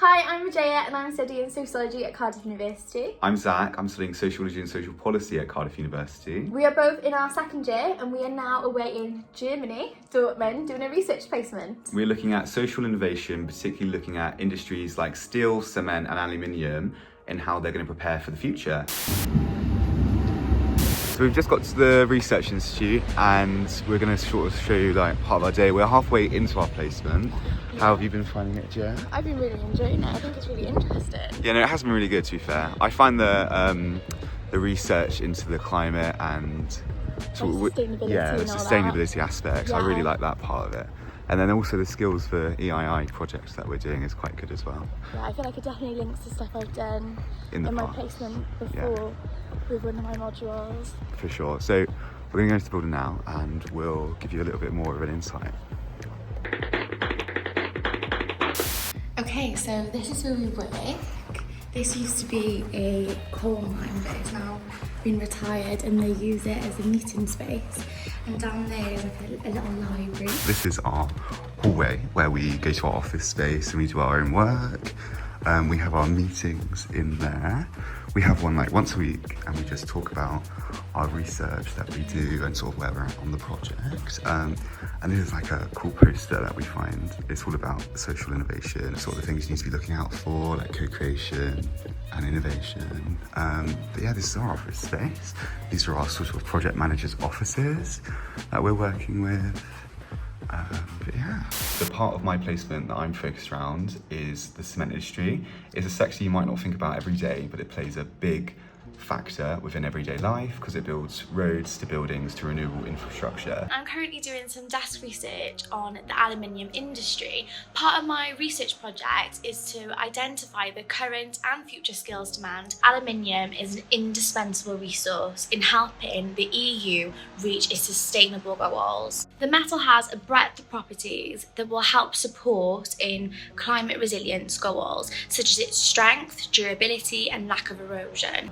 Hi, I'm Ajaya and I'm studying sociology at Cardiff University. I'm Zak, I'm studying sociology and social policy at Cardiff University. We are both in our second year and we are now away in Germany, Dortmund, doing a research placement. We're looking at social innovation, particularly looking at industries like steel, cement and aluminium and how they're going to prepare for the future. So we've just got to the Research Institute and we're going to sort of show you like part of our day. We're halfway into our placement. How have you been finding it, Jen? I've been really enjoying it. I think it's really interesting. Yeah, no, it has been really good, to be fair. I find the research into the climate and sustainability aspects. I really like that part of it. And then also the skills for EII projects that we're doing is quite good as well. Yeah, I feel like it definitely links to stuff I've done in my placement before with one of my modules. For sure. So we're going to go into the building now and we'll give you a little bit more of an insight. Okay, so this is where we work. This used to be a coal mine, but it's now been retired and they use it as a meeting space. And down there is like a little library. This is our hallway where we go to our office space and we do our own work. We have our meetings in there. We have one like once a week and we just talk about our research that we do and sort of where we're at on the project. And this is like a cool poster that we find. It's all about social innovation, sort of the things you need to be looking out for, like co-creation and innovation. But yeah, this is our office space. These are our sort of project managers' offices that we're working with. But yeah. The part of my placement that I'm focused around is the cement industry. It's a sector you might not think about every day, but it plays a big factor within everyday life because it builds roads to buildings to renewable infrastructure. I'm currently doing some desk research on the aluminium industry. Part of my research project is to identify the current and future skills demand. Aluminium is an indispensable resource in helping the EU reach its sustainable goals. The metal has a breadth of properties that will help support in climate resilience goals, such as its strength, durability and lack of erosion.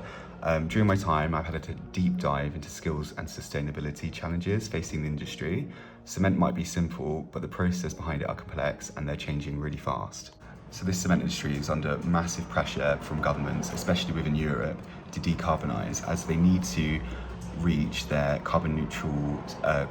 During my time, I've had a deep dive into skills and sustainability challenges facing the industry. Cement might be simple, but the process behind it are complex and they're changing really fast. So this cement industry is under massive pressure from governments, especially within Europe, to decarbonise as they need to reach their carbon neutral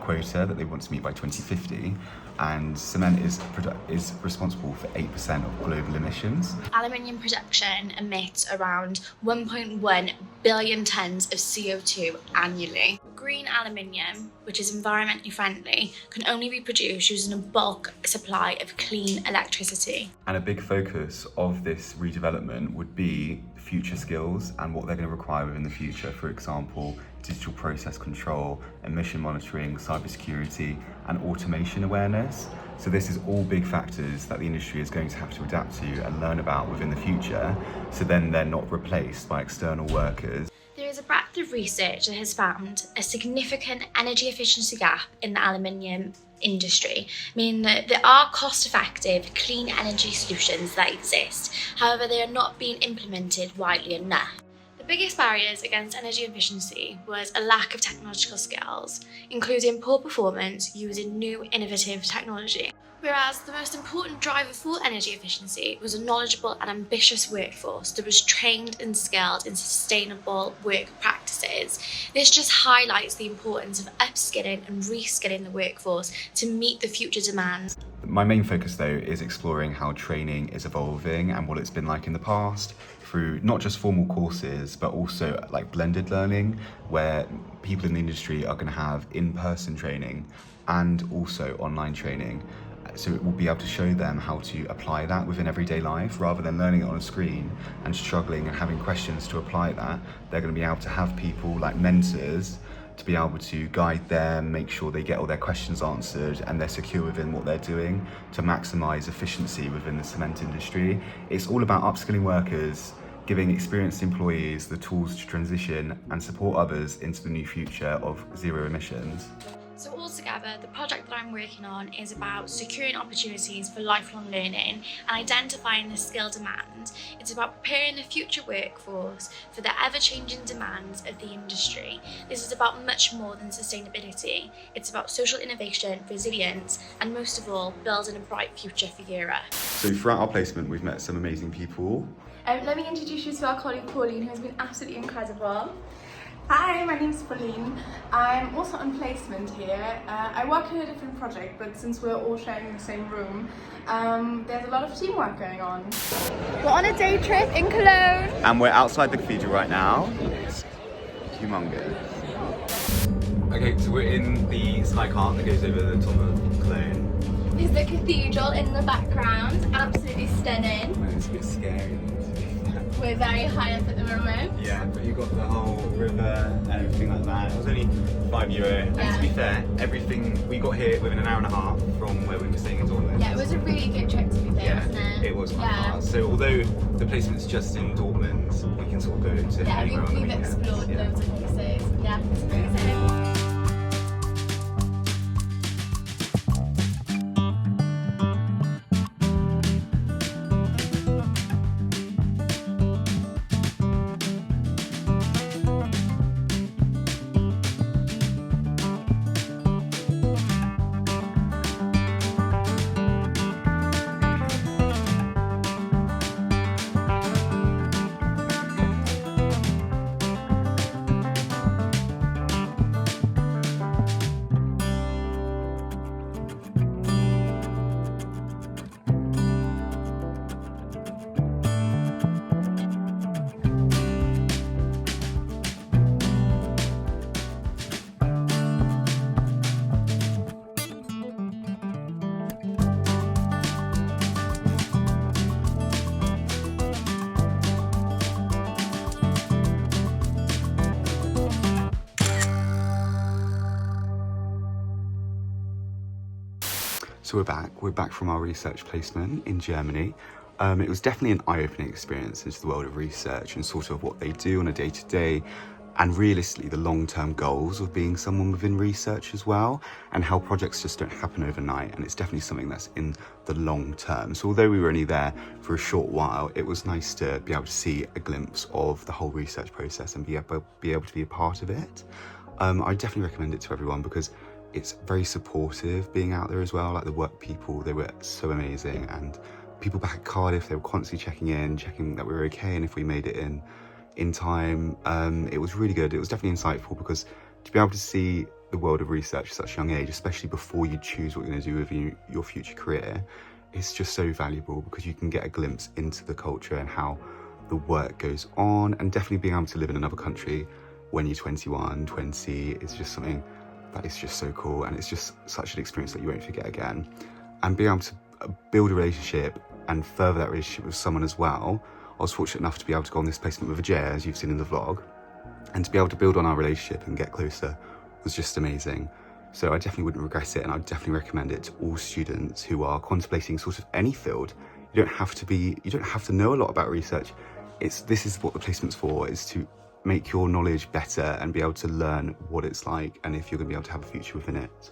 quota that they want to meet by 2050. And cement is responsible for 8% of global emissions. Aluminium production emits around 1.1 billion tonnes of CO2 annually. Green aluminium, which is environmentally friendly, can only be produced using a bulk supply of clean electricity. And a big focus of this redevelopment would be future skills and what they're going to require within the future. For example, digital process control, emission monitoring, cybersecurity, and automation awareness. So this is all big factors that the industry is going to have to adapt to and learn about within the future, so then they're not replaced by external workers. There is a breadth of research that has found a significant energy efficiency gap in the aluminium industry, meaning that there are cost-effective, clean energy solutions that exist. However, they are not being implemented widely enough. The biggest barriers against energy efficiency was a lack of technological skills, including poor performance using new innovative technology. Whereas the most important driver for energy efficiency was a knowledgeable and ambitious workforce that was trained and skilled in sustainable work practices. This just highlights the importance of upskilling and reskilling the workforce to meet the future demands. My main focus though is exploring how training is evolving and what it's been like in the past through not just formal courses but also like blended learning where people in the industry are going to have in-person training and also online training. So it will be able to show them how to apply that within everyday life rather than learning it on a screen and struggling and having questions to apply that. They're going to be able to have people like mentors to be able to guide them, make sure they get all their questions answered and they're secure within what they're doing to maximise efficiency within the cement industry. It's all about upskilling workers, giving experienced employees the tools to transition and support others into the new future of zero emissions. So altogether, the project that I'm working on is about securing opportunities for lifelong learning and identifying the skill demand. It's about preparing the future workforce for the ever-changing demands of the industry. This is about much more than sustainability. It's about social innovation, resilience, and most of all, building a bright future for Europe. So throughout our placement, we've met some amazing people. Let me introduce you to our colleague Pauline, who has been absolutely incredible. Hi, my name's Pauline. I'm also on placement here. I work in a different project, but since we're all sharing the same room, there's a lot of teamwork going on. We're on a day trip in Cologne. And we're outside the cathedral right now. It's humongous. Okay, so we're in the sky cart that goes over the top of Cologne. There's the cathedral in the background, absolutely stunning. It's a bit scary. We're very high up at the moment. Yeah, but you've got the whole river and everything like that. It was only €5. And to be fair, everything, we got here within an hour and a half from where we were staying in Dortmund. Yeah, it was a really good trip to be fair, wasn't it? It was quite fast. So although the placement's just in Dortmund, we can sort of go to anywhere on the we've weekends. explored loads of places. Yeah, it's amazing. So we're back from our research placement in Germany. It was definitely an eye-opening experience into the world of research and sort of what they do on a day-to-day, and realistically the long-term goals of being someone within research as well, and how projects just don't happen overnight, and it's definitely something that's in the long term. So although we were only there for a short while, it was nice to be able to see a glimpse of the whole research process and be able to be a part of it. I definitely recommend it to everyone because it's very supportive being out there as well. Like the work people, they were so amazing, and people back at Cardiff, they were constantly checking that we were okay and if we made it in time. It was really good. It was definitely insightful because to be able to see the world of research at such a young age, especially before you choose what you're going to do with your future career, it's just so valuable because you can get a glimpse into the culture and how the work goes on, and definitely being able to live in another country when you're 21, 20 is just something that is just so cool, and it's just such an experience that you won't forget again. And being able to build a relationship and further that relationship with someone as well. I was fortunate enough to be able to go on this placement with Ajaya, as you've seen in the vlog, and to be able to build on our relationship and get closer was just amazing. So I definitely wouldn't regret it, and I'd definitely recommend it to all students who are contemplating sort of any field. You don't have to know a lot about research. This is what the placement's for, is to make your knowledge better and be able to learn what it's like and if you're going to be able to have a future within it.